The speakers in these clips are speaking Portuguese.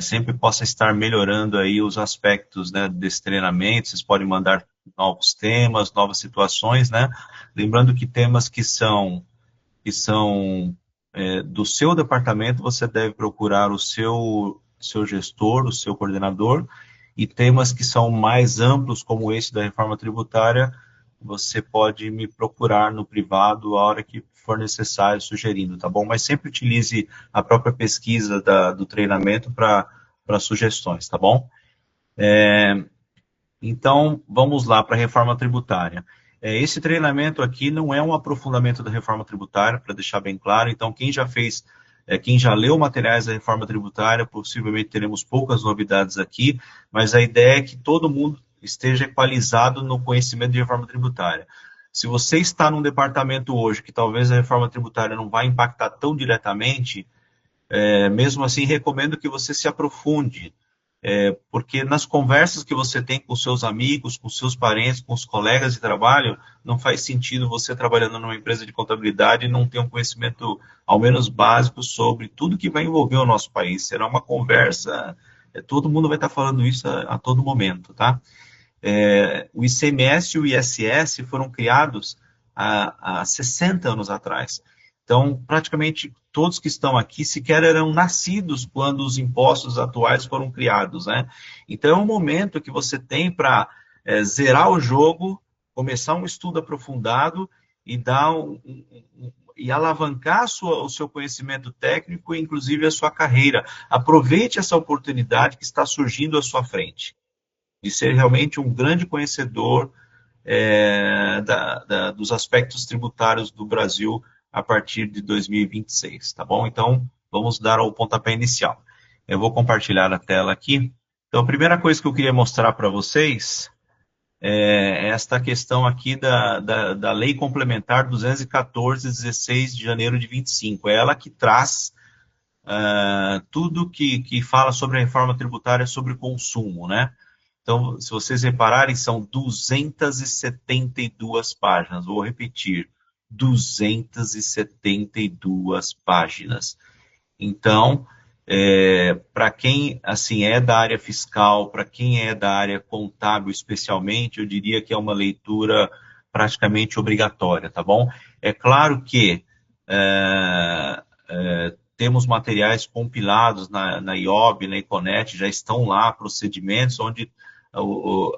sempre possa estar melhorando aí os aspectos, né, desse treinamento. Vocês podem mandar novos temas, novas situações, né? Lembrando que temas que são do seu departamento, você deve procurar o seu gestor, o seu coordenador, e temas que são mais amplos, como esse da reforma tributária, você pode me procurar no privado a hora que for necessário, sugerindo, tá bom? Mas sempre utilize a própria pesquisa do treinamento para sugestões, tá bom? Então, vamos lá para a reforma tributária. Esse treinamento aqui não é um aprofundamento da reforma tributária, para deixar bem claro. Então, quem já leu materiais da reforma tributária, possivelmente teremos poucas novidades aqui, mas a ideia é que todo mundo esteja equalizado no conhecimento de reforma tributária. Se você está num departamento hoje que talvez a reforma tributária não vai impactar tão diretamente, mesmo assim, recomendo que você se aprofunde, porque nas conversas que você tem com seus amigos, com seus parentes, com os colegas de trabalho, não faz sentido você trabalhando numa empresa de contabilidade e não ter um conhecimento, ao menos básico, sobre tudo que vai envolver o nosso país. Será uma conversa, todo mundo vai estar falando isso a todo momento, tá? O ICMS e o ISS foram criados há 60 anos atrás. Então, praticamente todos que estão aqui sequer eram nascidos quando os impostos atuais foram criados, né? Então, é um momento que você tem para zerar o jogo, começar um estudo aprofundado e e alavancar o seu conhecimento técnico, inclusive a sua carreira. Aproveite essa oportunidade que está surgindo à sua frente de ser realmente um grande conhecedor dos aspectos tributários do Brasil a partir de 2026, tá bom? Então, vamos dar o pontapé inicial. Eu vou compartilhar a tela aqui. Então, a primeira coisa que eu queria mostrar para vocês é esta questão aqui da Lei Complementar 214, 16 de janeiro de 25. É ela que traz tudo que fala sobre a reforma tributária sobre consumo, né? Então, se vocês repararem, são 272 páginas. Vou repetir, 272 páginas. Então, para quem assim é da área fiscal, para quem é da área contábil especialmente, eu diria que é uma leitura praticamente obrigatória, tá bom? É claro que temos materiais compilados na IOB, na Econet, já estão lá procedimentos onde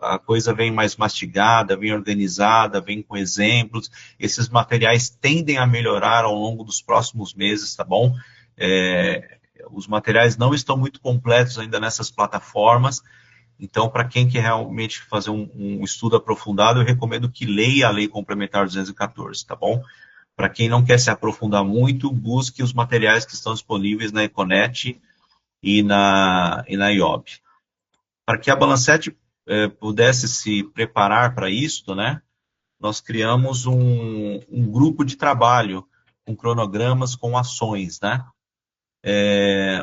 a coisa vem mais mastigada, vem organizada, vem com exemplos. Esses materiais tendem a melhorar ao longo dos próximos meses, tá bom? Os materiais não estão muito completos ainda nessas plataformas, então, para quem quer realmente fazer um estudo aprofundado, eu recomendo que leia a Lei Complementar 214, tá bom? Para quem não quer se aprofundar muito, busque os materiais que estão disponíveis na Econet e na IOB. Para que a Balancete pudesse se preparar para isso, né, nós criamos um grupo de trabalho com cronogramas, com ações, né,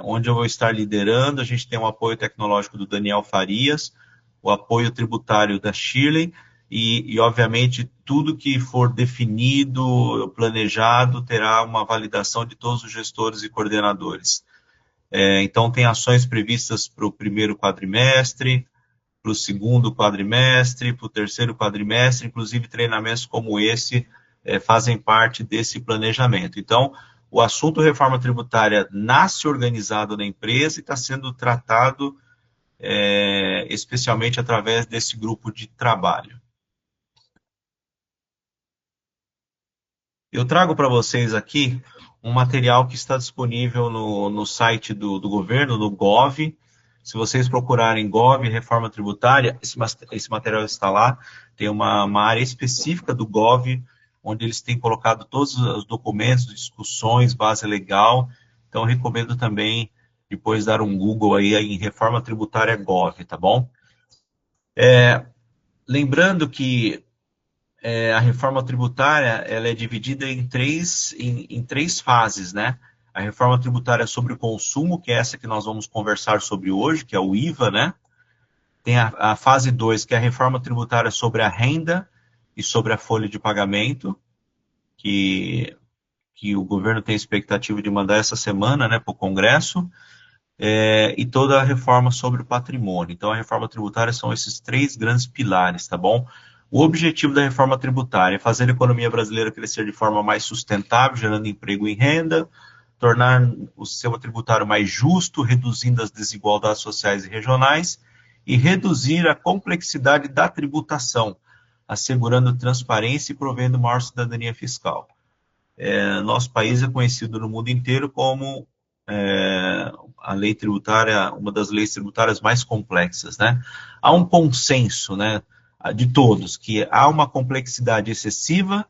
onde eu vou estar liderando. A gente tem o apoio tecnológico do Daniel Farias, o apoio tributário da Shirley e, obviamente, tudo que for definido, planejado, terá uma validação de todos os gestores e coordenadores. Então, tem ações previstas para o primeiro quadrimestre, para o segundo quadrimestre, para o terceiro quadrimestre, inclusive treinamentos como esse fazem parte desse planejamento. Então, o assunto reforma tributária nasce organizado na empresa e está sendo tratado especialmente através desse grupo de trabalho. Eu trago para vocês aqui um material que está disponível no site do governo, no Gov. Se vocês procurarem Gov, Reforma Tributária, esse material está lá. Tem uma área específica do Gov, onde eles têm colocado todos os documentos, discussões, base legal. Então, eu recomendo também depois dar um Google aí em Reforma Tributária Gov, tá bom? Lembrando que a reforma tributária ela é dividida em três fases, né? A reforma tributária sobre o consumo, que é essa que nós vamos conversar sobre hoje, que é o IVA, né? Tem a fase 2, que é a reforma tributária sobre a renda e sobre a folha de pagamento, que o governo tem expectativa de mandar essa semana, né, para o Congresso. e toda a reforma sobre o patrimônio. Então, a reforma tributária são esses três grandes pilares, tá bom? O objetivo da reforma tributária é fazer a economia brasileira crescer de forma mais sustentável, gerando emprego e renda, tornar o sistema tributário mais justo, reduzindo as desigualdades sociais e regionais, e reduzir a complexidade da tributação, assegurando transparência e provendo maior cidadania fiscal. Nosso país é conhecido no mundo inteiro como a lei tributária, uma das leis tributárias mais complexas, né? Há um consenso, né, de todos, que há uma complexidade excessiva,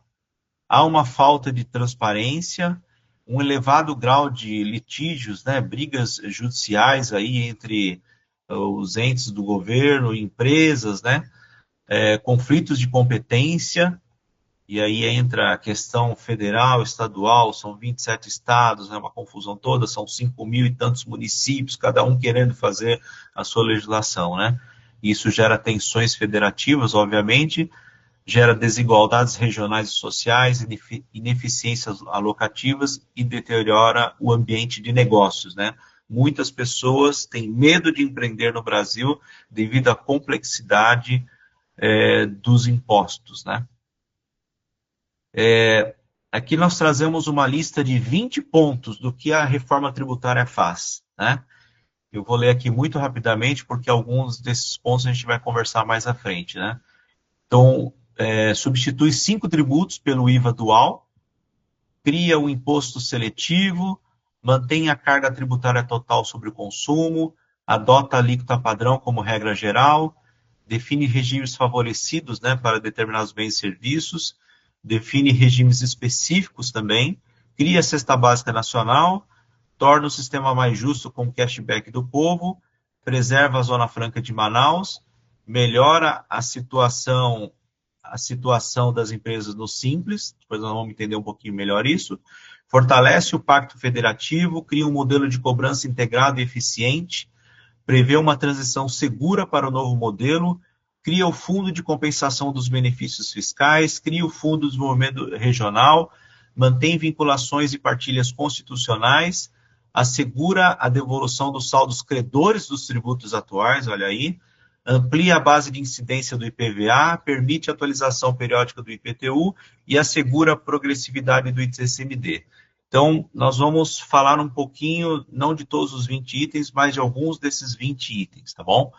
há uma falta de transparência, um elevado grau de litígios, né, brigas judiciais aí entre os entes do governo, empresas, né, conflitos de competência, e aí entra a questão federal, estadual, são 27 estados, é uma confusão toda, são 5 mil e tantos municípios, cada um querendo fazer a sua legislação, né? Isso gera tensões federativas, obviamente, gera desigualdades regionais e sociais, ineficiências alocativas e deteriora o ambiente de negócios, né? Muitas pessoas têm medo de empreender no Brasil devido à complexidade dos impostos, né? Aqui nós trazemos uma lista de 20 pontos do que a reforma tributária faz, né? Eu vou ler aqui muito rapidamente, porque alguns desses pontos a gente vai conversar mais à frente, né? Então, substitui 5 tributos pelo IVA dual, cria o imposto seletivo, mantém a carga tributária total sobre o consumo, adota a alíquota padrão como regra geral, define regimes favorecidos, né, para determinados bens e serviços, define regimes específicos também, cria a cesta básica nacional, torna o sistema mais justo com o cashback do povo, preserva a Zona Franca de Manaus, melhora a situação das empresas no Simples, depois nós vamos entender um pouquinho melhor isso, fortalece o Pacto Federativo, cria um modelo de cobrança integrado e eficiente, prevê uma transição segura para o novo modelo, cria o Fundo de Compensação dos Benefícios Fiscais, cria o Fundo de Desenvolvimento Regional, mantém vinculações e partilhas constitucionais, assegura a devolução dos saldos credores dos tributos atuais, olha aí, amplia a base de incidência do IPVA, permite a atualização periódica do IPTU e assegura a progressividade do ICMD. Então, nós vamos falar um pouquinho, não de todos os 20 itens, mas de alguns desses 20 itens, tá bom?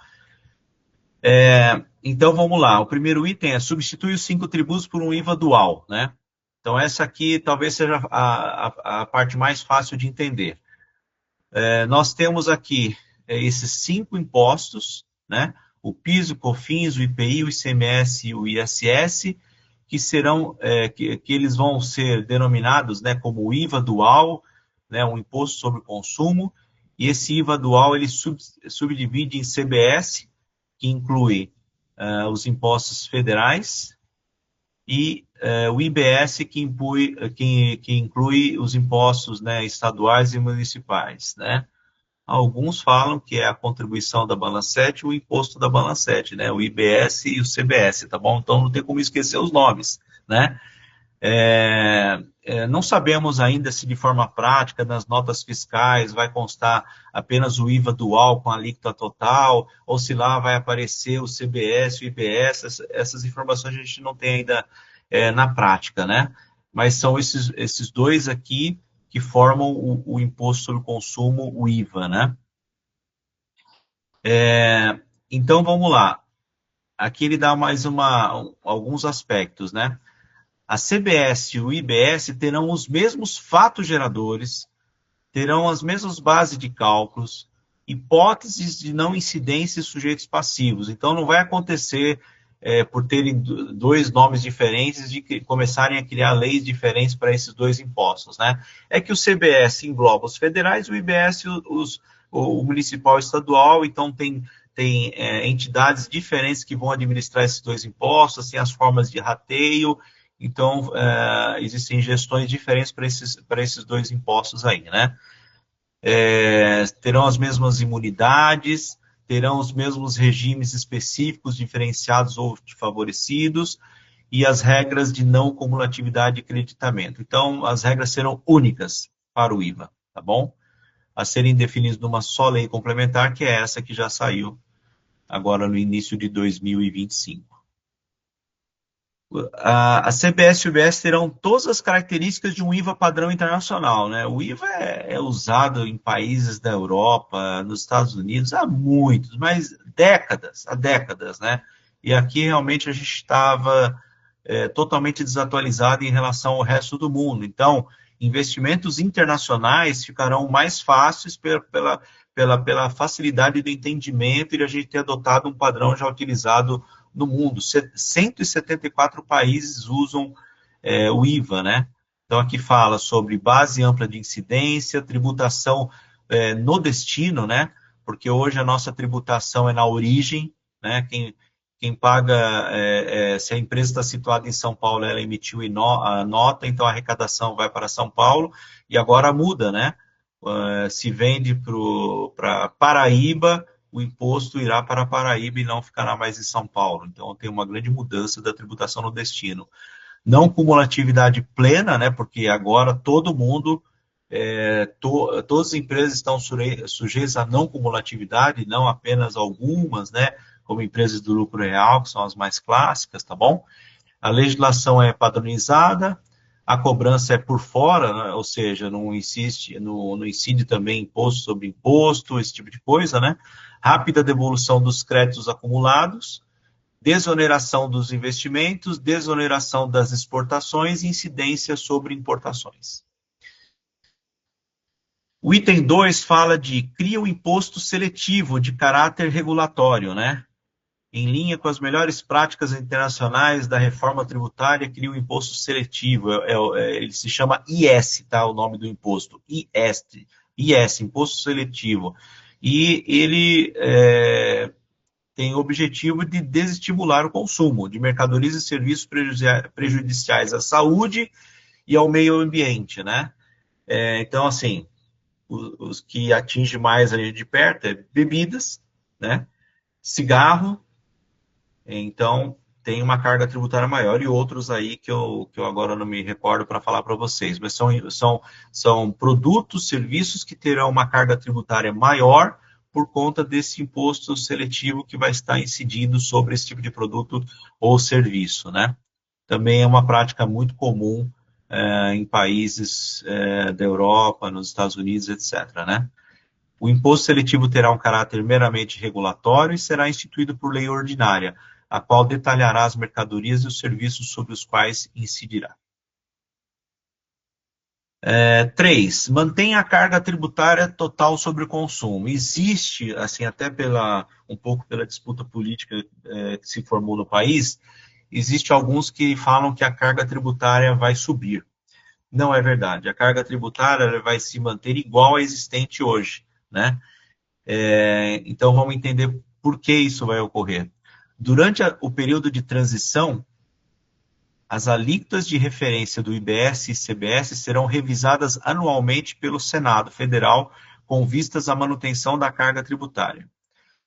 Então, vamos lá. O primeiro item é substituir os 5 tributos por um IVA dual, né? Então, essa aqui talvez seja a parte mais fácil de entender. Nós temos aqui esses 5 impostos, né? O PIS, o COFINS, o IPI, o ICMS e o ISS, que serão, que eles vão ser denominados, né, como IVA dual, né, um imposto sobre o consumo, e esse IVA dual ele subdivide em CBS, que inclui os impostos federais, e o IBS, que inclui os impostos, né, estaduais e municipais, né? Alguns falam que é a contribuição da Balancete e o imposto da Balancete, né? O IBS e o CBS, tá bom? Então não tem como esquecer os nomes, né? Não sabemos ainda se de forma prática nas notas fiscais vai constar apenas o IVA dual com a alíquota total, ou se lá vai aparecer o CBS, o IBS, essas informações a gente não tem ainda na prática, né? Mas são esses dois aqui que formam o imposto sobre o consumo, o IVA, né? Então, vamos lá. Aqui ele dá mais alguns aspectos, né? A CBS e o IBS terão os mesmos fatos geradores, terão as mesmas bases de cálculos, hipóteses de não incidência e sujeitos passivos. Então, não vai acontecer, por terem dois nomes diferentes, de começarem a criar leis diferentes para esses dois impostos, né? É que o CBS engloba os federais, o IBS o municipal e estadual, então tem entidades diferentes que vão administrar esses dois impostos, tem as formas de rateio, então existem gestões diferentes para esses dois impostos aí, né? Terão as mesmas imunidades, terão os mesmos regimes específicos, diferenciados ou favorecidos, e as regras de não cumulatividade de creditamento. Então, as regras serão únicas para o IVA, tá bom? a serem definidos numa só lei complementar, que é essa que já saiu agora no início de 2025. A CBS e o UBS terão todas as características de um IVA padrão internacional, né? O IVA é usado em países da Europa, nos Estados Unidos, há muitos, mas há décadas, né? E aqui realmente a gente estava totalmente desatualizado em relação ao resto do mundo. Então, investimentos internacionais ficarão mais fáceis pela facilidade do entendimento e de a gente ter adotado um padrão já utilizado no mundo. 174 países usam o IVA, né? Então, aqui fala sobre base ampla de incidência, tributação no destino, né? Porque hoje a nossa tributação é na origem, né? Quem paga, se a empresa está situada em São Paulo, ela emitiu a nota, então a arrecadação vai para São Paulo, e agora muda, né? Se vende para Paraíba, o imposto irá para Paraíba e não ficará mais em São Paulo. Então, tem uma grande mudança da tributação no destino. Não cumulatividade plena, né? Porque agora todo mundo, todas as empresas estão sujeitas a não cumulatividade, não apenas algumas, né? Como empresas do lucro real, que são as mais clássicas, tá bom? A legislação é padronizada, a cobrança é por fora, né? Ou seja, não incide também imposto sobre imposto, esse tipo de coisa, né? Rápida devolução dos créditos acumulados, desoneração dos investimentos, desoneração das exportações e incidência sobre importações. O item 2 fala de cria um imposto seletivo de caráter regulatório, né? Em linha com as melhores práticas internacionais da reforma tributária, cria um imposto seletivo. Ele se chama IS, tá? O nome do imposto. IS, Imposto Seletivo. E ele tem o objetivo de desestimular o consumo de mercadorias e serviços prejudiciais à saúde e ao meio ambiente, né? Então, assim, os que atingem mais ali de perto é bebidas, né? Cigarro. Então, tem uma carga tributária maior e outros aí que eu agora não me recordo para falar para vocês, mas são produtos, serviços que terão uma carga tributária maior por conta desse imposto seletivo que vai estar incidindo sobre esse tipo de produto ou serviço, né? Também é uma prática muito comum em países da Europa, nos Estados Unidos, etc., né? O imposto seletivo terá um caráter meramente regulatório e será instituído por lei ordinária, a qual detalhará as mercadorias e os serviços sobre os quais incidirá. 3. Mantenha a carga tributária total sobre o consumo. Existe, assim, até um pouco pela disputa política que se formou no país, existe alguns que falam que a carga tributária vai subir. Não é verdade. A carga tributária vai se manter igual à existente hoje, né? Então, vamos entender por que isso vai ocorrer. Durante o período de transição, as alíquotas de referência do IBS e CBS serão revisadas anualmente pelo Senado Federal com vistas à manutenção da carga tributária.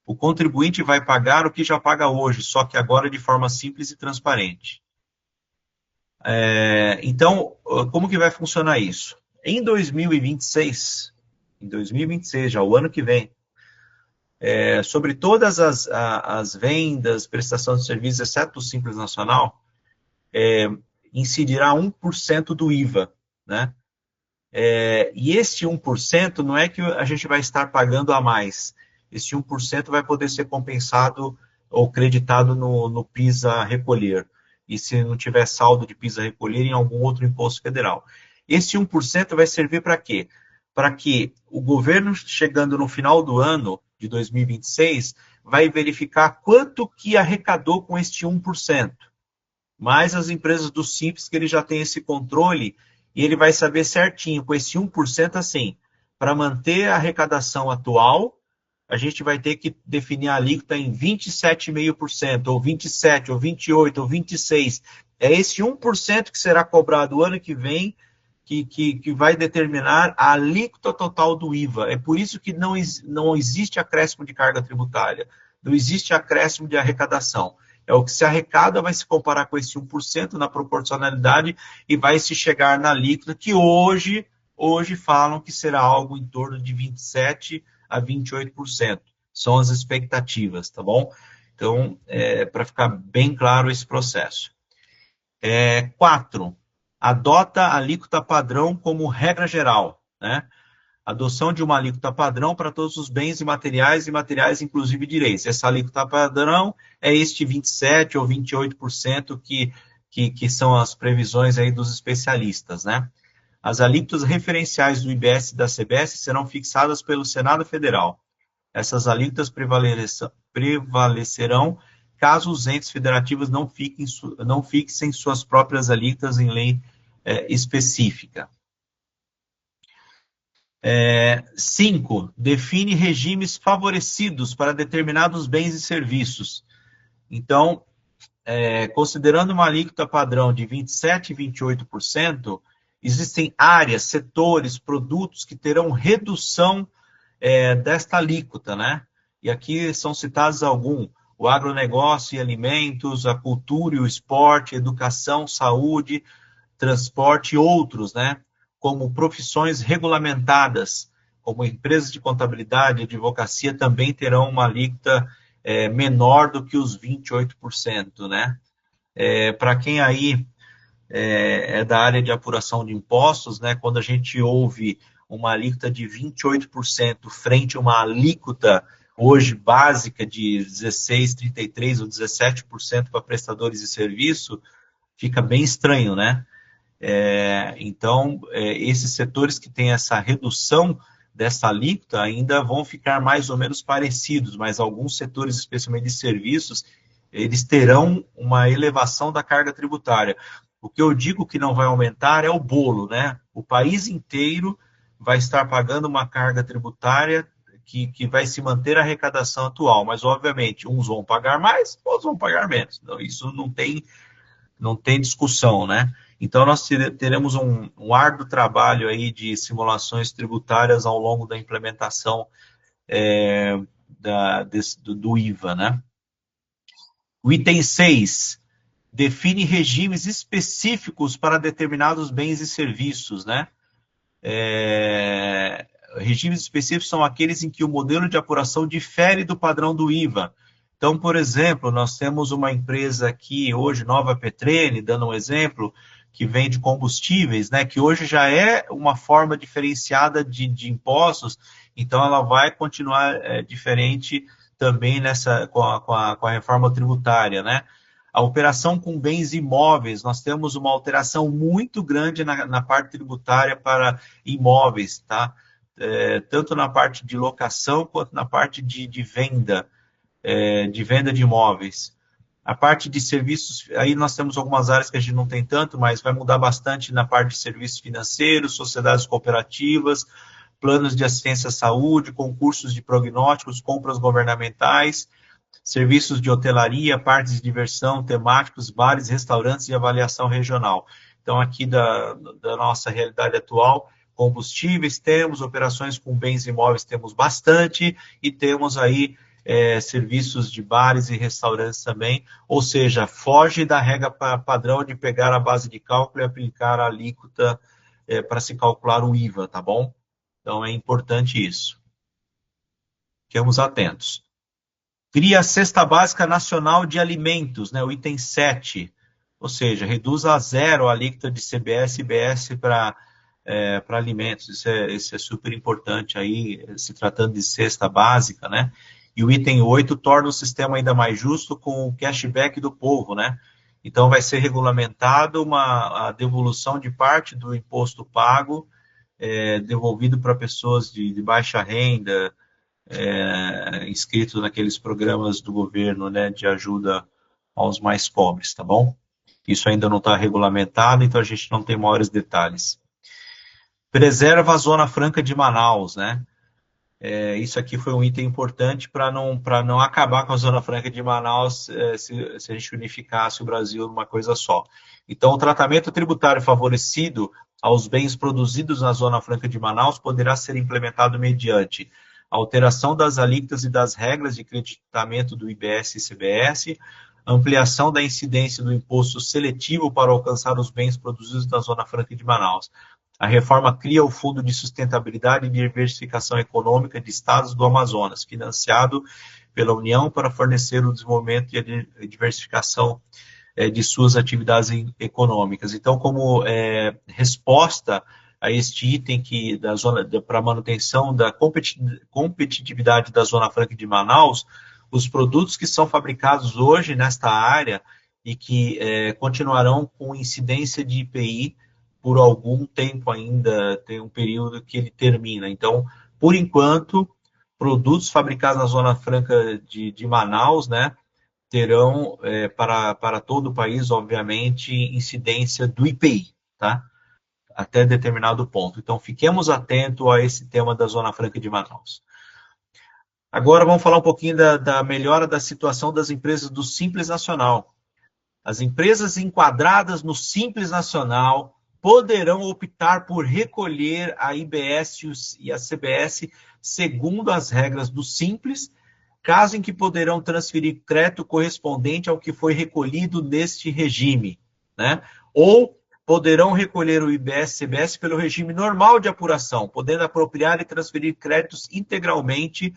O contribuinte vai pagar o que já paga hoje, só que agora de forma simples e transparente. Então, como que vai funcionar isso? Em 2026, já o ano que vem, sobre todas as vendas, prestação de serviços, exceto o Simples Nacional, incidirá 1% do IVA, né? E este 1% não é que a gente vai estar pagando a mais. Este 1% vai poder ser compensado ou creditado no PIS a recolher. E se não tiver saldo de PIS a recolher, em algum outro imposto federal. Esse 1% vai servir para quê? Para que o governo, chegando no final do ano de 2026, vai verificar quanto que arrecadou com este 1%. Mas as empresas do Simples, que ele já tem esse controle, e ele vai saber certinho, com esse 1% assim, para manter a arrecadação atual, a gente vai ter que definir a alíquota em 27,5%, ou 27%, ou 28%, ou 26%. É esse 1% que será cobrado o ano que vem que vai determinar a alíquota total do IVA. É por isso que não existe acréscimo de carga tributária, não existe acréscimo de arrecadação. É o que se arrecada vai se comparar com esse 1% na proporcionalidade e vai se chegar na alíquota que hoje hoje falam que será algo em torno de 27% a 28%. São as expectativas, tá bom? Então, para ficar bem claro esse processo. 4. Adota a alíquota padrão como regra geral, né? Adoção de uma alíquota padrão para todos os bens e materiais inclusive direitos. Essa alíquota padrão é este 27% ou 28% que são as previsões aí dos especialistas, né? As alíquotas referenciais do IBS e da CBS serão fixadas pelo Senado Federal. Essas alíquotas prevalecerão caso os entes federativos não fixem suas próprias alíquotas em lei específica. 5. Define regimes favorecidos para determinados bens e serviços. Então, considerando uma alíquota padrão de 27% e 28%, existem áreas, setores, produtos que terão redução desta alíquota, né? E aqui são citados alguns: o agronegócio e alimentos, a cultura e o esporte, educação, saúde, transporte e outros, né? Como profissões regulamentadas, como empresas de contabilidade e advocacia, também terão uma alíquota menor do que os 28%, né? Para quem aí é da área de apuração de impostos, né? Quando a gente ouve uma alíquota de 28% frente a uma alíquota hoje básica de 16, 33 ou 17% para prestadores de serviço, fica bem estranho, né? Então, esses setores que têm essa redução dessa alíquota ainda vão ficar mais ou menos parecidos, mas alguns setores, especialmente de serviços, eles terão uma elevação da carga tributária. O que eu digo que não vai aumentar é o bolo, né? O país inteiro vai estar pagando uma carga tributária que vai se manter a arrecadação atual, mas, obviamente, uns vão pagar mais, outros vão pagar menos. Então, isso não tem discussão, né? Então, nós teremos um árduo trabalho aí de simulações tributárias ao longo da implementação do IVA, né? O item 6 define regimes específicos para determinados bens e serviços, né? Regimes específicos são aqueles em que o modelo de apuração difere do padrão do IVA. Então, por exemplo, nós temos uma empresa aqui hoje, Nova Petrene, dando um exemplo, que vende combustíveis, né, que hoje já é uma forma diferenciada de impostos, então ela vai continuar diferente também com a reforma tributária, né? A operação com bens imóveis, nós temos uma alteração muito grande na parte tributária para imóveis, tá? Tanto na parte de locação quanto na parte de venda de imóveis. A parte de serviços, aí nós temos algumas áreas que a gente não tem tanto, mas vai mudar bastante na parte de serviços financeiros, sociedades cooperativas, planos de assistência à saúde, concursos de prognósticos, compras governamentais, serviços de hotelaria, parques de diversão, temáticos, bares, restaurantes e avaliação regional. Então, aqui da nossa realidade atual, combustíveis temos, operações com bens imóveis temos bastante, e temos aí serviços de bares e restaurantes também, ou seja, foge da regra padrão de pegar a base de cálculo e aplicar a alíquota para se calcular o IVA, tá bom? Então, é importante isso. Fiquemos atentos. Cria a Cesta Básica Nacional de Alimentos, né, o item 7, ou seja, reduz a zero a alíquota de CBS e IBS para alimentos. Isso é super importante aí, se tratando de cesta básica, né? E o item 8 torna o sistema ainda mais justo com o cashback do povo, né? Então, vai ser regulamentado a devolução de parte do imposto pago devolvido para pessoas de baixa renda, inscritos naqueles programas do governo, né, de ajuda aos mais pobres, tá bom? Isso ainda não está regulamentado, então a gente não tem maiores detalhes. Preserva a Zona Franca de Manaus, né? Isso aqui foi um item importante para não acabar com a Zona Franca de Manaus se a gente unificasse o Brasil numa coisa só. Então, o tratamento tributário favorecido aos bens produzidos na Zona Franca de Manaus poderá ser implementado mediante alteração das alíquotas e das regras de creditamento do IBS e CBS, ampliação da incidência do imposto seletivo para alcançar os bens produzidos na Zona Franca de Manaus. A reforma cria o Fundo de Sustentabilidade e Diversificação Econômica de Estados do Amazonas, financiado pela União para fornecer o desenvolvimento e a diversificação de suas atividades econômicas. Então, como resposta a este item que para manutenção da competitividade da Zona Franca de Manaus, os produtos que são fabricados hoje nesta área e que continuarão com incidência de IPI por algum tempo ainda, tem um período que ele termina. Então, por enquanto, produtos fabricados na Zona Franca de Manaus, né, terão para todo o país, obviamente, incidência do IPI, tá? Até determinado ponto. Então, fiquemos atentos a esse tema da Zona Franca de Manaus. Agora, vamos falar um pouquinho da melhora da situação das empresas do Simples Nacional. As empresas enquadradas no Simples Nacional poderão optar por recolher a IBS e a CBS segundo as regras do Simples, caso em que poderão transferir crédito correspondente ao que foi recolhido neste regime, né? Ou poderão recolher o IBS e CBS pelo regime normal de apuração, podendo apropriar e transferir créditos integralmente,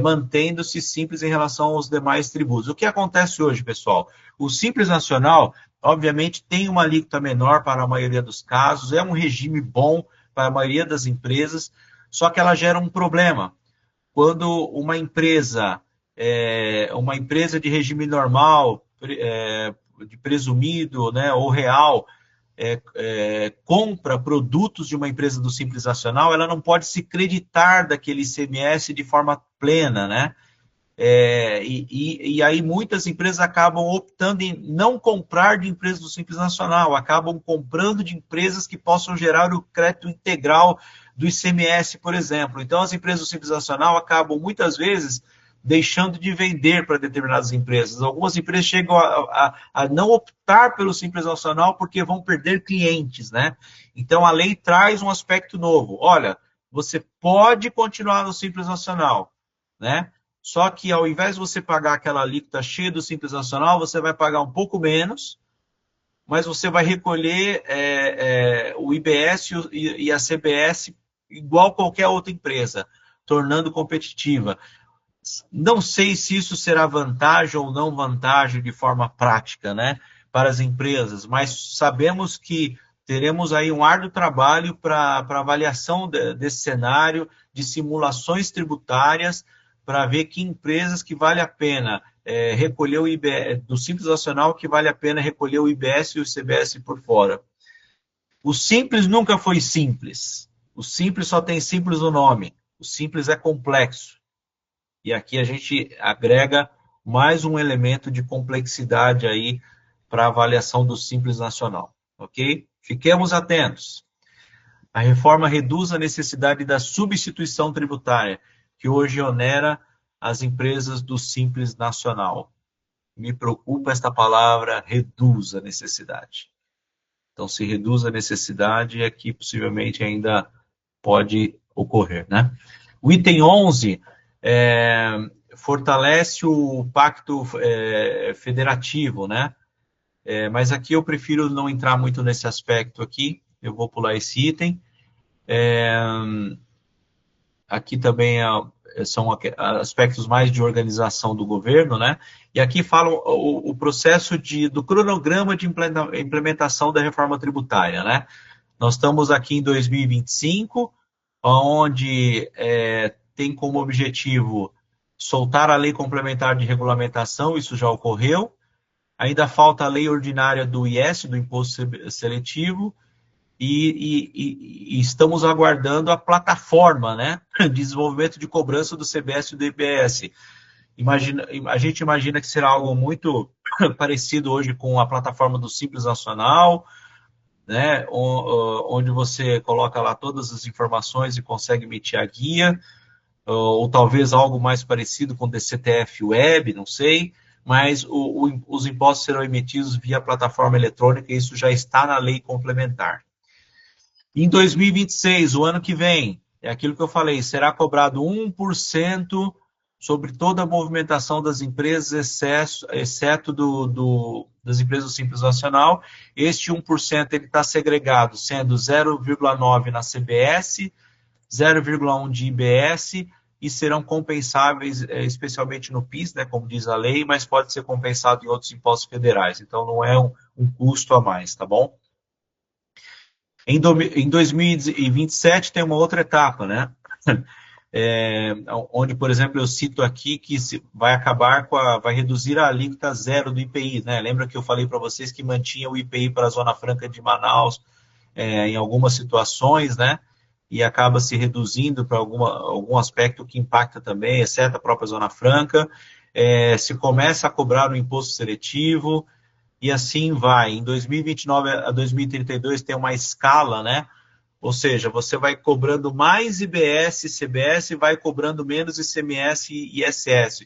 mantendo-se simples em relação aos demais tributos. O que acontece hoje, pessoal? O Simples Nacional, obviamente, tem uma alíquota menor para a maioria dos casos, é um regime bom para a maioria das empresas, só que ela gera um problema. Quando uma empresa de regime normal, de presumido, né, ou real, compra produtos de uma empresa do Simples Nacional, ela não pode se creditar daquele ICMS de forma plena, né? E aí muitas empresas acabam optando em não comprar de empresas do Simples Nacional, acabam comprando de empresas que possam gerar o crédito integral do ICMS, por exemplo. Então, as empresas do Simples Nacional acabam, muitas vezes, deixando de vender para determinadas empresas. Algumas empresas chegam a não optar pelo Simples Nacional porque vão perder clientes, né? Então, a lei traz um aspecto novo. Olha, você pode continuar no Simples Nacional, né? Só que, ao invés de você pagar aquela alíquota cheia do Simples Nacional, você vai pagar um pouco menos, mas você vai recolher o IBS e a CBS igual qualquer outra empresa, tornando competitiva. Não sei se isso será vantagem ou não vantagem de forma prática, né, para as empresas, mas sabemos que teremos aí um árduo trabalho para avaliação desse cenário, de simulações tributárias, para ver que empresas que vale a pena recolher o IBS, do Simples Nacional, que vale a pena recolher o IBS e o CBS por fora. O Simples nunca foi simples. O Simples só tem Simples no nome. O Simples é complexo. E aqui a gente agrega mais um elemento de complexidade aí para a avaliação do Simples Nacional, ok? Fiquemos atentos. A reforma reduz a necessidade da substituição tributária, que hoje onera as empresas do Simples Nacional. Me preocupa esta palavra, reduz a necessidade. Então, se reduz a necessidade, aqui possivelmente ainda pode ocorrer, né? O item 11 fortalece o pacto federativo, né? Mas aqui eu prefiro não entrar muito nesse aspecto aqui, eu vou pular esse item. Aqui também são aspectos mais de organização do governo, né? E aqui fala o processo do cronograma de implementação da reforma tributária, né? Nós estamos aqui em 2025, onde tem como objetivo soltar a lei complementar de regulamentação, isso já ocorreu. Ainda falta a lei ordinária do IS, do Imposto Seletivo, e estamos aguardando a plataforma, né, de desenvolvimento de cobrança do CBS e do IBS. A gente imagina que será algo muito parecido hoje com a plataforma do Simples Nacional, né, onde você coloca lá todas as informações e consegue emitir a guia, ou talvez algo mais parecido com o DCTF Web, não sei, mas os impostos serão emitidos via plataforma eletrônica e isso já está na lei complementar. Em 2026, o ano que vem, é aquilo que eu falei, será cobrado 1% sobre toda a movimentação das empresas, exceto das empresas do Simples Nacional. Este 1% ele está segregado, sendo 0,9% na CBS, 0,1% de IBS, e serão compensáveis, especialmente no PIS, né, como diz a lei, mas pode ser compensado em outros impostos federais. Então, não é um custo a mais, tá bom? Em 2027 tem uma outra etapa, né? Onde, por exemplo, eu cito aqui que vai acabar vai reduzir a alíquota zero do IPI, né? Lembra que eu falei para vocês que mantinha o IPI para a Zona Franca de Manaus em algumas situações, né? E acaba se reduzindo para algum aspecto que impacta também, exceto a própria Zona Franca. Se começa a cobrar o imposto seletivo, e assim vai. Em 2029 a 2032 tem uma escala, né? Ou seja, você vai cobrando mais IBS, CBS, e vai cobrando menos ICMS e ISS.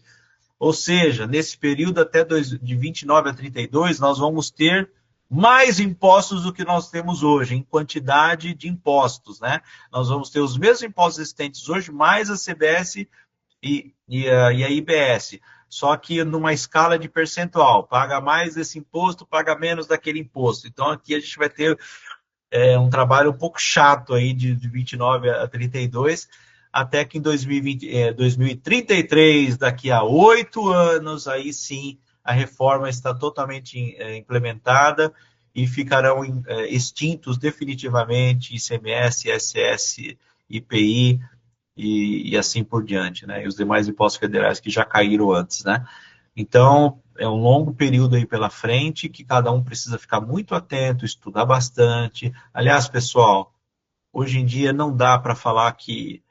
Ou seja, nesse período até de 29 a 32, nós vamos ter mais impostos do que nós temos hoje, em quantidade de impostos, né? Nós vamos ter os mesmos impostos existentes hoje, mais a CBS e a IBS. Só que numa escala de percentual. Paga mais desse imposto, paga menos daquele imposto. Então, aqui a gente vai ter um trabalho um pouco chato aí de 29 a 32, até que em 2033, daqui a 8 anos, aí sim a reforma está totalmente implementada e ficarão extintos definitivamente ICMS, ISS, IPI e assim por diante, né? E os demais impostos federais que já caíram antes, né? Então, é um longo período aí pela frente que cada um precisa ficar muito atento, estudar bastante. Aliás, pessoal, hoje em dia não dá para falar que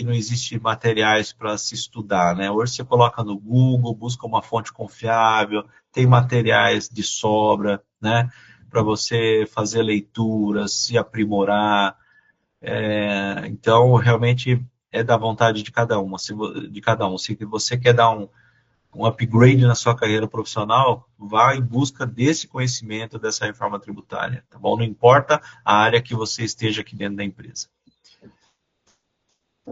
não existe materiais para se estudar, né? Hoje você coloca no Google, busca uma fonte confiável, tem materiais de sobra, né? Para você fazer leituras, se aprimorar. Então, realmente é da vontade de cada uma, de cada um. Se você quer dar um upgrade na sua carreira profissional, vá em busca desse conhecimento, dessa reforma tributária, tá bom? Não importa a área que você esteja aqui dentro da empresa.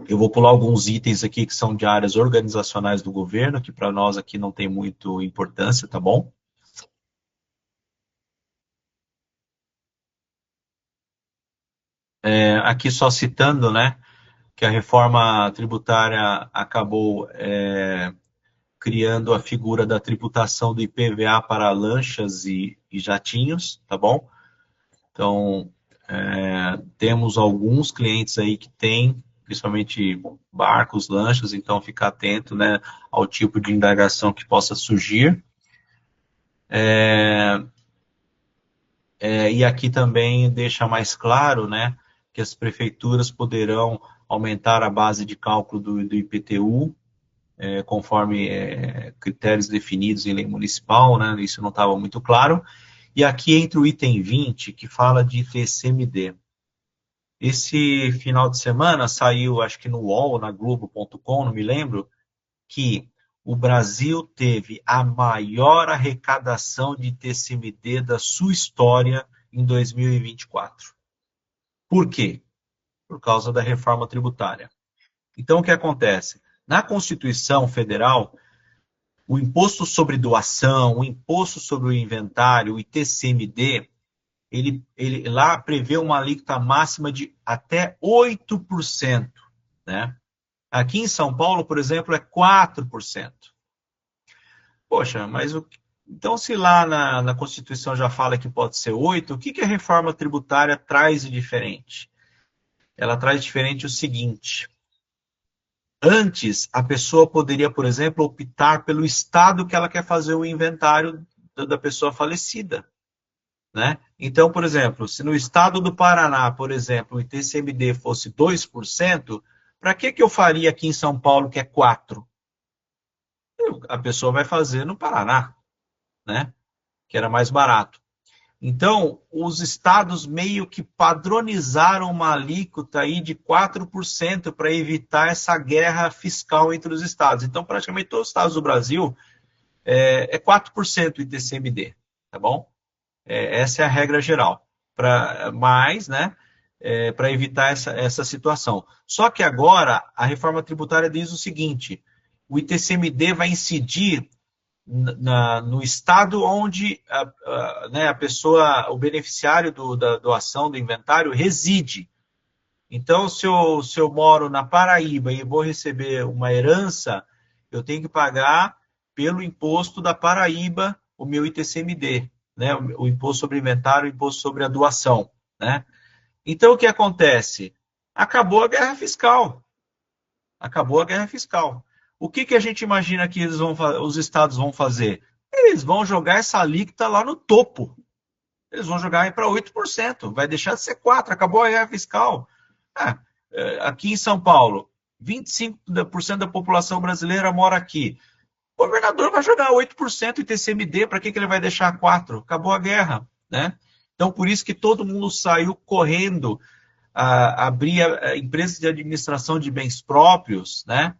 Eu vou pular alguns itens aqui que são de áreas organizacionais do governo, que para nós aqui não tem muito importância, tá bom? Aqui só citando, né, que a reforma tributária acabou criando a figura da tributação do IPVA para lanchas e jatinhos, tá bom? Então, temos alguns clientes aí que têm, principalmente barcos, lanchas, então ficar atento, né, ao tipo de indagação que possa surgir. E aqui também deixa mais claro, né, que as prefeituras poderão aumentar a base de cálculo do IPTU, conforme critérios definidos em lei municipal, né, isso não estava muito claro. E aqui entra o item 20, que fala de TCMD. Esse final de semana saiu, acho que no UOL, na Globo.com, não me lembro, que o Brasil teve a maior arrecadação de TCMD da sua história em 2024. Por quê? Por causa da reforma tributária. Então, o que acontece? Na Constituição Federal, o imposto sobre doação, o imposto sobre o inventário, o ITCMD, ele lá prevê uma alíquota máxima de até 8%, né? Aqui em São Paulo, por exemplo, é 4%. Poxa, mas então se lá na Constituição já fala que pode ser 8%, o que a reforma tributária traz de diferente? Ela traz diferente o seguinte: antes, a pessoa poderia, por exemplo, optar pelo estado que ela quer fazer o inventário da pessoa falecida, né? Então, por exemplo, se no estado do Paraná, por exemplo, o ITCMD fosse 2%, para que eu faria aqui em São Paulo que é 4%? A pessoa vai fazer no Paraná, né? Que era mais barato. Então, os estados meio que padronizaram uma alíquota aí de 4% para evitar essa guerra fiscal entre os estados. Então, praticamente todos os estados do Brasil é 4% o ITCMD, tá bom? Essa é a regra geral. Mas, né, para evitar essa situação. Só que agora a reforma tributária diz o seguinte: o ITCMD vai incidir no estado onde né, a pessoa, o beneficiário da doação do inventário reside. Então, se eu moro na Paraíba e vou receber uma herança, eu tenho que pagar pelo imposto da Paraíba o meu ITCMD, né? O imposto sobre inventário, o imposto sobre a doação, né? Então, o que acontece? Acabou a guerra fiscal. Acabou a guerra fiscal. O que a gente imagina que os estados vão fazer? Eles vão jogar essa alíquota lá no topo. Eles vão jogar para 8%. Vai deixar de ser 4%. Acabou a guerra fiscal. Aqui em São Paulo, 25% da população brasileira mora aqui. O governador vai jogar 8% ITCMD. Para que ele vai deixar 4%? Acabou a guerra, né? Então, por isso que todo mundo saiu correndo a abrir empresas de administração de bens próprios, né?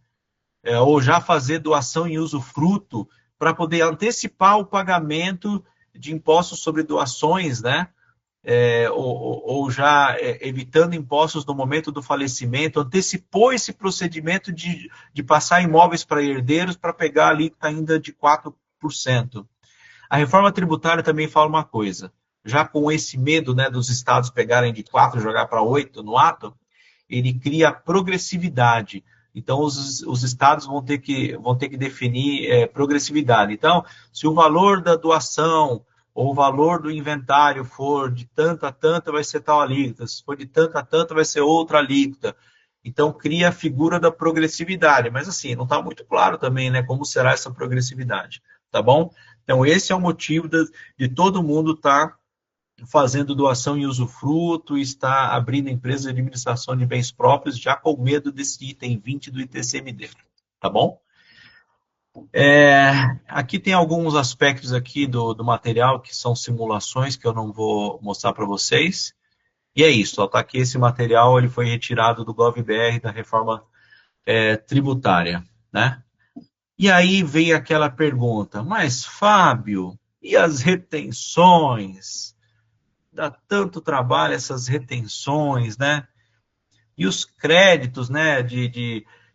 Ou já fazer doação em usufruto para poder antecipar o pagamento de impostos sobre doações, né? Ou já evitando impostos no momento do falecimento, antecipou esse procedimento de passar imóveis para herdeiros para pegar a alíquota ainda de 4%. A reforma tributária também fala uma coisa, já com esse medo, né, dos estados pegarem de 4% e jogar para 8% no ato, ele cria progressividade. Então, os estados vão ter que definir progressividade. Então, se o valor da doação ou o valor do inventário for de tanto a tanto, vai ser tal alíquota. Se for de tanto a tanto, vai ser outra alíquota. Então, cria a figura da progressividade. Mas, assim, não está muito claro também, né, como será essa progressividade. Tá bom? Então, esse é o motivo de todo mundo estar fazendo doação em usufruto, está abrindo empresas de administração de bens próprios, já com medo desse item 20 do ITCMD. Tá bom? Aqui tem alguns aspectos aqui do material, que são simulações, que eu não vou mostrar para vocês. E é isso, tá aqui esse material, ele foi retirado do GovBR, da reforma tributária, né? E aí vem aquela pergunta, mas Fábio, e as retenções? Dá tanto trabalho essas retenções, né? E os créditos, né?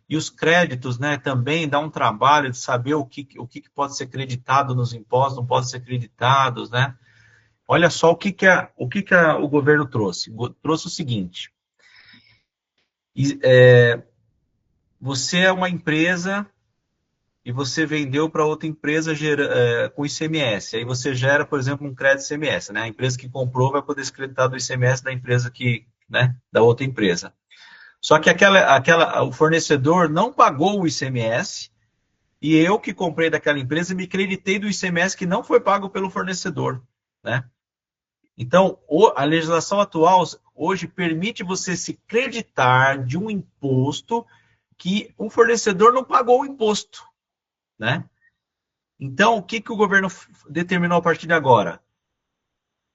E os créditos, né? Também dá um trabalho de saber o que pode ser creditado nos impostos, não pode ser creditados, né? Olha só o que o governo trouxe. Trouxe o seguinte: você é uma empresa e você vendeu para outra empresa com ICMS. Aí você gera, por exemplo, um crédito ICMS, né? A empresa que comprou vai poder se creditar do ICMS da empresa né, da outra empresa. Só que o fornecedor não pagou o ICMS e eu que comprei daquela empresa me creditei do ICMS que não foi pago pelo fornecedor, né? Então, a legislação atual hoje permite você se creditar de um imposto que o fornecedor não pagou o imposto, né? Então, o que o governo determinou a partir de agora?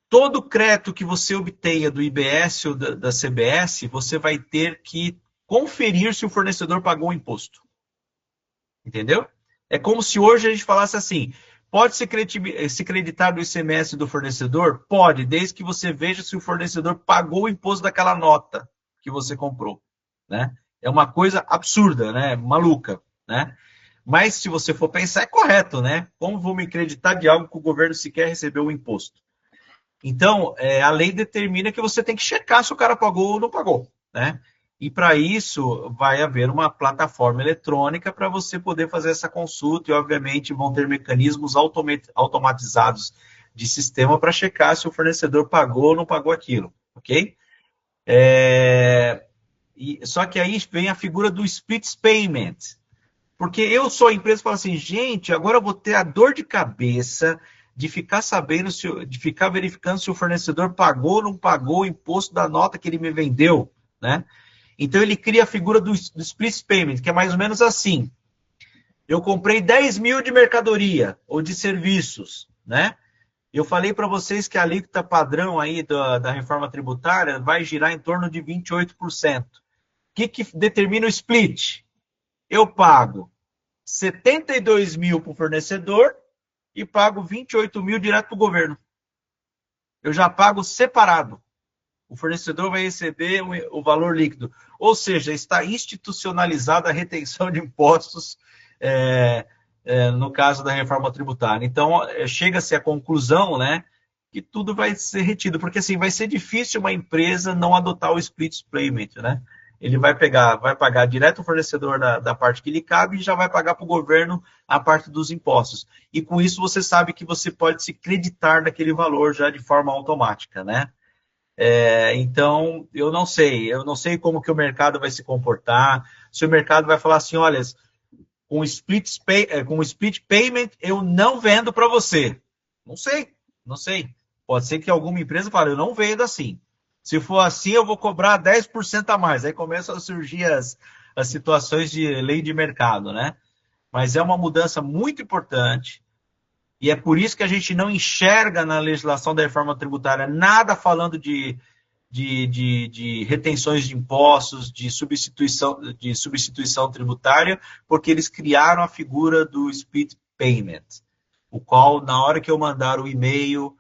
Todo crédito que você obtenha do IBS ou da CBS, você vai ter que conferir se o fornecedor pagou o imposto. Entendeu? É como se hoje a gente falasse assim, pode se creditar do ICMS do fornecedor? Pode, desde que você veja se o fornecedor pagou o imposto daquela nota que você comprou, né? É uma coisa absurda, né? Maluca, né? Mas se você for pensar, é correto, né? Como vou me creditar de algo que o governo sequer recebeu o imposto? Então, a lei determina que você tem que checar se o cara pagou ou não pagou, né? E para isso vai haver uma plataforma eletrônica para você poder fazer essa consulta e, obviamente, vão ter mecanismos automatizados de sistema para checar se o fornecedor pagou ou não pagou aquilo, ok? Só que aí vem a figura do split payment, porque eu sou a empresa que fala assim, gente, agora eu vou ter a dor de cabeça de ficar sabendo, de ficar verificando se o fornecedor pagou ou não pagou o imposto da nota que ele me vendeu, né? Então ele cria a figura do split payment, que é mais ou menos assim. Eu comprei 10 mil de mercadoria ou de serviços, né? Eu falei para vocês que a alíquota padrão aí da reforma tributária vai girar em torno de 28%. O que determina o split? Eu pago 72 mil para o fornecedor e pago 28 mil direto para o governo. Eu já pago separado. O fornecedor vai receber o valor líquido. Ou seja, está institucionalizada a retenção de impostos é, no caso da reforma tributária. Então, chega-se à conclusão, né, que tudo vai ser retido, porque assim, vai ser difícil uma empresa não adotar o split payment, né? Ele vai pagar direto ao fornecedor da parte que lhe cabe e já vai pagar para o governo a parte dos impostos. E com isso você sabe que você pode se creditar daquele valor já de forma automática, né? Então, eu não sei como que o mercado vai se comportar, se o mercado vai falar assim, olha, com split payment eu não vendo para você. Não sei, não sei. Pode ser que alguma empresa fale, eu não vendo assim. Se for assim, eu vou cobrar 10% a mais. Aí começam a surgir as situações de lei de mercado, né? Mas é uma mudança muito importante e é por isso que a gente não enxerga na legislação da reforma tributária nada falando de retenções de impostos, de substituição tributária, porque eles criaram a figura do split payment, o qual, na hora que eu mandar o e-mail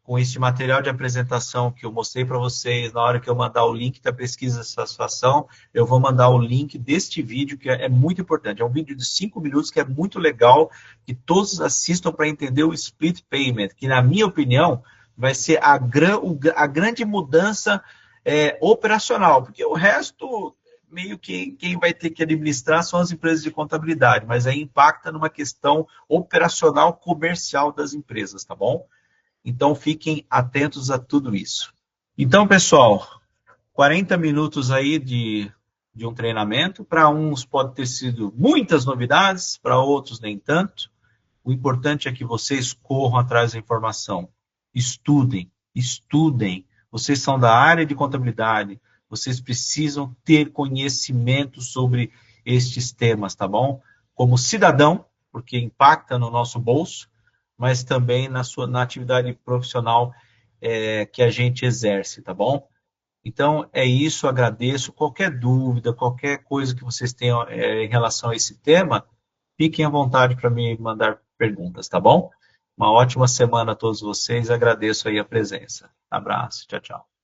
com esse material de apresentação que eu mostrei para vocês, na hora que eu mandar o link da pesquisa de satisfação, eu vou mandar o link deste vídeo, que é muito importante. É um vídeo de 5 minutos que é muito legal, que todos assistam para entender o split payment, que, na minha opinião, vai ser a grande mudança operacional, porque o resto, meio que quem vai ter que administrar são as empresas de contabilidade, mas aí impacta numa questão operacional comercial das empresas, tá bom? Então, fiquem atentos a tudo isso. Então, pessoal, 40 minutos aí de um treinamento. Para uns pode ter sido muitas novidades, para outros nem tanto. O importante é que vocês corram atrás da informação. Estudem, estudem. Vocês são da área de contabilidade. Vocês precisam ter conhecimento sobre estes temas, tá bom? Como cidadão, porque impacta no nosso bolso, mas também na atividade profissional que a gente exerce, tá bom? Então, é isso, agradeço. Qualquer dúvida, qualquer coisa que vocês tenham em relação a esse tema, fiquem à vontade para me mandar perguntas, tá bom? Uma ótima semana a todos vocês, agradeço aí a presença. Abraço, tchau, tchau.